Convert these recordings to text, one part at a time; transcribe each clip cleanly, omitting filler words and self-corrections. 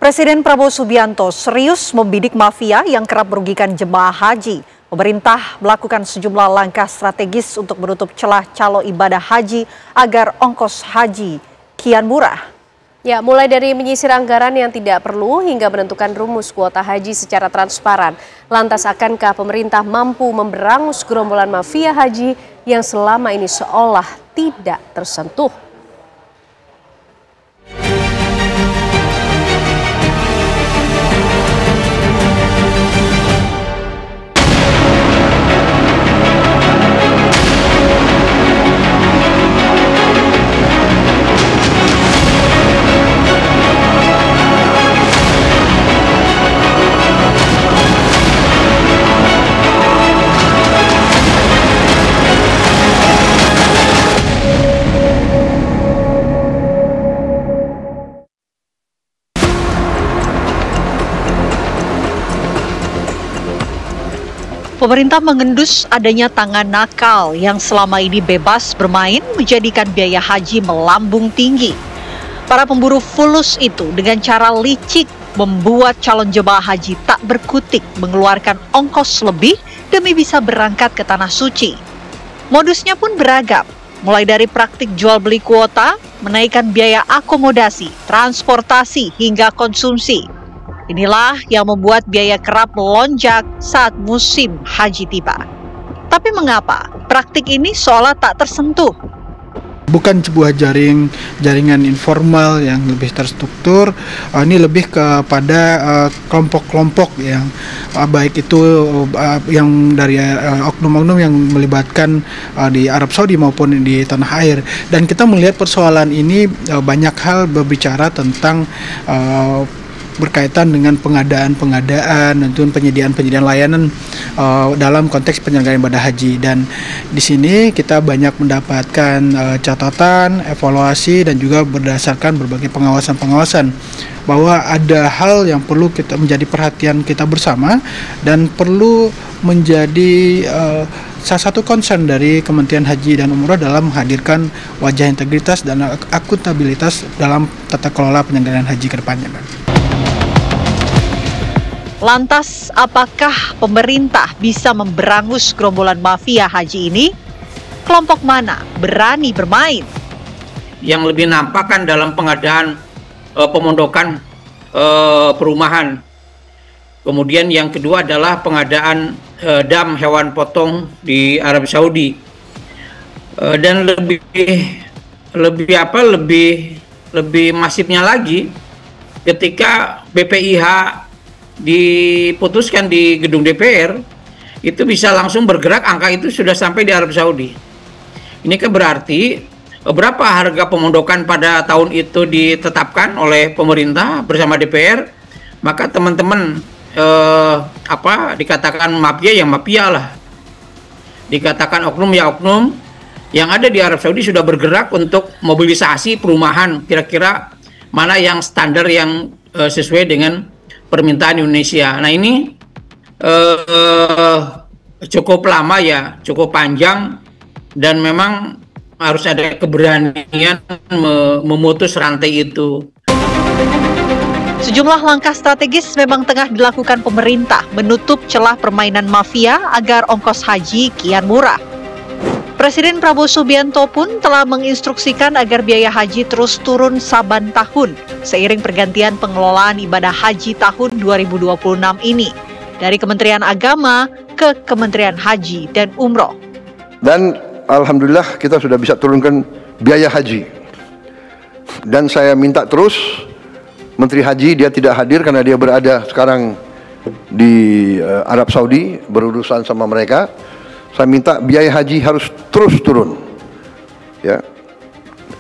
Presiden Prabowo Subianto serius membidik mafia yang kerap merugikan jemaah haji. Pemerintah melakukan sejumlah langkah strategis untuk menutup celah calo ibadah haji agar ongkos haji kian murah. Ya, mulai dari menyisir anggaran yang tidak perlu hingga menentukan rumus kuota haji secara transparan. Lantas akankah pemerintah mampu memberangus gerombolan mafia haji yang selama ini seolah tidak tersentuh? Pemerintah mengendus adanya tangan nakal yang selama ini bebas bermain menjadikan biaya haji melambung tinggi. Para pemburu fulus itu dengan cara licik membuat calon jemaah haji tak berkutik mengeluarkan ongkos lebih demi bisa berangkat ke Tanah Suci. Modusnya pun beragam, mulai dari praktik jual beli kuota, menaikkan biaya akomodasi, transportasi hingga konsumsi. Inilah yang membuat biaya kerap melonjak saat musim haji tiba. Tapi mengapa praktik ini seolah tak tersentuh? Bukan sebuah jaringan informal yang lebih terstruktur, ini lebih kepada kelompok-kelompok yang baik itu yang dari oknum-oknum yang melibatkan di Arab Saudi maupun di tanah air. Dan kita melihat persoalan ini banyak hal berbicara tentang berkaitan dengan pengadaan dan penyediaan layanan dalam konteks penyelenggaraan ibadah haji. Dan di sini kita banyak mendapatkan catatan, evaluasi dan juga berdasarkan berbagai pengawasan bahwa ada hal yang perlu kita menjadi perhatian kita bersama dan perlu menjadi salah satu concern dari Kementerian Haji dan Umroh dalam menghadirkan wajah integritas dan akuntabilitas dalam tata kelola penyelenggaraan haji ke depannya. Lantas, apakah pemerintah bisa memberangus gerombolan mafia haji ini? Kelompok mana berani bermain? Yang lebih nampak kan dalam pengadaan pemondokan perumahan. Kemudian yang kedua adalah pengadaan dam hewan potong di Arab Saudi. Dan lebih masifnya lagi ketika BPIH diputuskan di gedung DPR, itu bisa langsung bergerak, angka itu sudah sampai di Arab Saudi. Ini kan berarti berapa harga pemondokan pada tahun itu ditetapkan oleh pemerintah bersama DPR, maka teman-teman dikatakan mafia ya mafia lah, dikatakan oknum ya oknum, yang ada di Arab Saudi sudah bergerak untuk mobilisasi perumahan, kira-kira mana yang standar yang sesuai dengan permintaan Indonesia. Nah ini cukup lama ya, cukup panjang, dan memang harus ada keberanian memutus rantai itu. Sejumlah langkah strategis memang tengah dilakukan pemerintah menutup celah permainan mafia agar ongkos haji kian murah. Presiden Prabowo Subianto pun telah menginstruksikan agar biaya haji terus turun saban tahun seiring pergantian pengelolaan ibadah haji tahun 2026 ini dari Kementerian Agama ke Kementerian Haji dan Umroh. Dan alhamdulillah kita sudah bisa turunkan biaya haji. Dan saya minta terus Menteri Haji, dia tidak hadir karena dia berada sekarang di Arab Saudi berurusan sama mereka. Saya minta biaya haji harus terus turun, ya,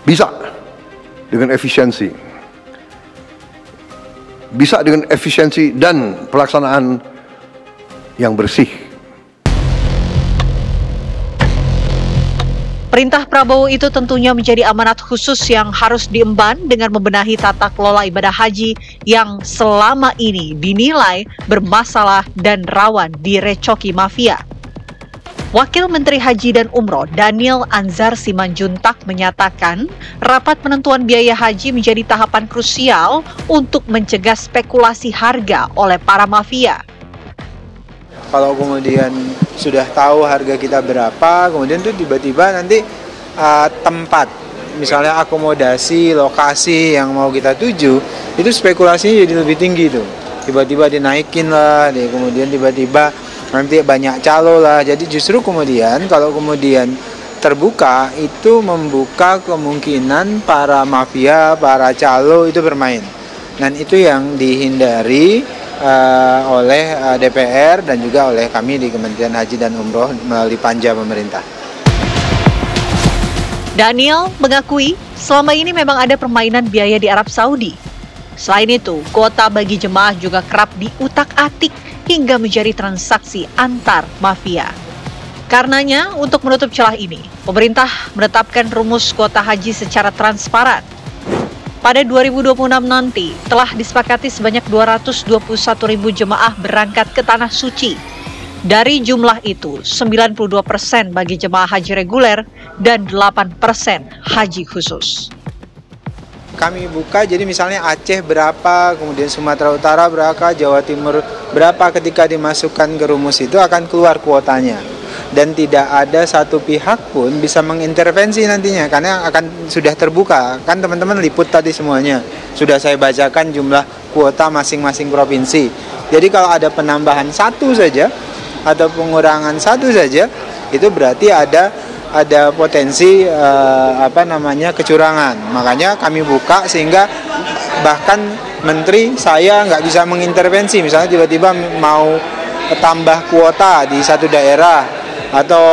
bisa dengan efisiensi, dan pelaksanaan yang bersih. Perintah Prabowo itu tentunya menjadi amanat khusus yang harus diemban dengan membenahi tata kelola ibadah haji yang selama ini dinilai bermasalah dan rawan direcoki mafia. Wakil Menteri Haji dan Umroh Daniel Anzar Simanjuntak menyatakan rapat penentuan biaya haji menjadi tahapan krusial untuk mencegah spekulasi harga oleh para mafia. Kalau kemudian sudah tahu harga kita berapa, kemudian tuh tiba-tiba nanti tempat, misalnya akomodasi, lokasi yang mau kita tuju, itu spekulasinya jadi lebih tinggi tuh. Tiba-tiba dinaikin lah, kemudian tiba-tiba nanti banyak calo lah. Jadi justru kemudian kalau kemudian terbuka itu membuka kemungkinan para mafia, para calo itu bermain. Dan itu yang dihindari oleh DPR dan juga oleh kami di Kementerian Haji dan Umroh melalui panja pemerintah. Daniel mengakui selama ini memang ada permainan biaya di Arab Saudi. Selain itu, kuota bagi jemaah juga kerap diutak-atik hingga menjadi transaksi antar mafia. Karenanya, untuk menutup celah ini, pemerintah menetapkan rumus kuota haji secara transparan. Pada 2026 nanti, telah disepakati sebanyak 221.000 jemaah berangkat ke Tanah Suci. Dari jumlah itu, 92% bagi jemaah haji reguler dan 8% haji khusus. Kami buka, jadi misalnya Aceh berapa, kemudian Sumatera Utara berapa, Jawa Timur berapa, ketika dimasukkan ke rumus itu akan keluar kuotanya. Dan tidak ada satu pihak pun bisa mengintervensi nantinya, karena akan sudah terbuka. Kan teman-teman liput tadi semuanya, sudah saya bacakan jumlah kuota masing-masing provinsi. Jadi kalau ada penambahan satu saja, atau pengurangan satu saja, itu berarti ada potensi kecurangan. Makanya kami buka sehingga bahkan menteri saya nggak bisa mengintervensi. Misalnya tiba-tiba mau tambah kuota di satu daerah atau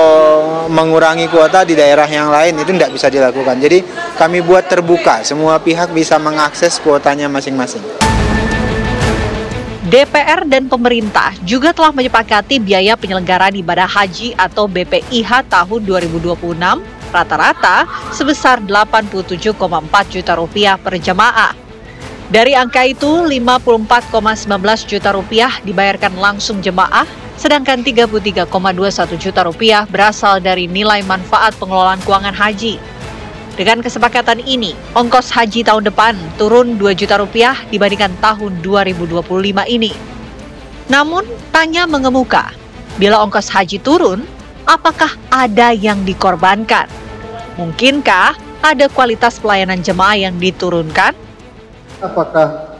mengurangi kuota di daerah yang lain, itu tidak bisa dilakukan. Jadi kami buat terbuka, semua pihak bisa mengakses kuotanya masing-masing. DPR dan pemerintah juga telah menyepakati biaya penyelenggaraan ibadah haji atau BPIH tahun 2026 rata-rata sebesar Rp87,4 juta per jemaah. Dari angka itu, Rp54,19 juta dibayarkan langsung jemaah, sedangkan Rp33,21 juta berasal dari nilai manfaat pengelolaan keuangan haji. Dengan kesepakatan ini, ongkos haji tahun depan turun Rp2 juta dibandingkan tahun 2025 ini. Namun, tanya mengemuka, bila ongkos haji turun, apakah ada yang dikorbankan? Mungkinkah ada kualitas pelayanan jemaah yang diturunkan? Apakah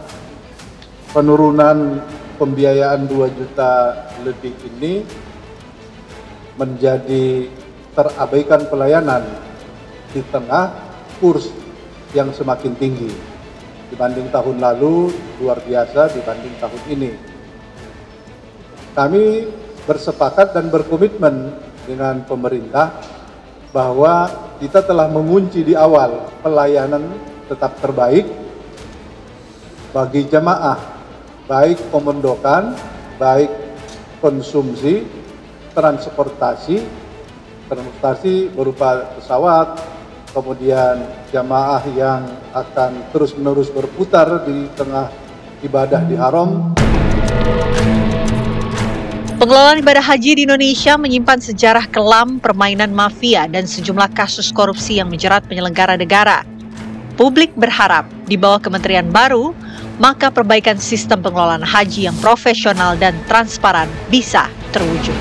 penurunan pembiayaan 2 juta lebih ini menjadi terabaikan pelayanan di tengah kurs yang semakin tinggi dibanding tahun lalu, luar biasa dibanding tahun ini. Kami bersepakat dan berkomitmen dengan pemerintah bahwa kita telah mengunci di awal pelayanan tetap terbaik bagi jemaah, baik pemondokan, baik konsumsi, transportasi berupa pesawat, kemudian jamaah yang akan terus-menerus berputar di tengah ibadah di haram. Pengelolaan ibadah haji di Indonesia menyimpan sejarah kelam permainan mafia dan sejumlah kasus korupsi yang menjerat penyelenggara negara. Publik berharap di bawah kementerian baru, maka perbaikan sistem pengelolaan haji yang profesional dan transparan bisa terwujud.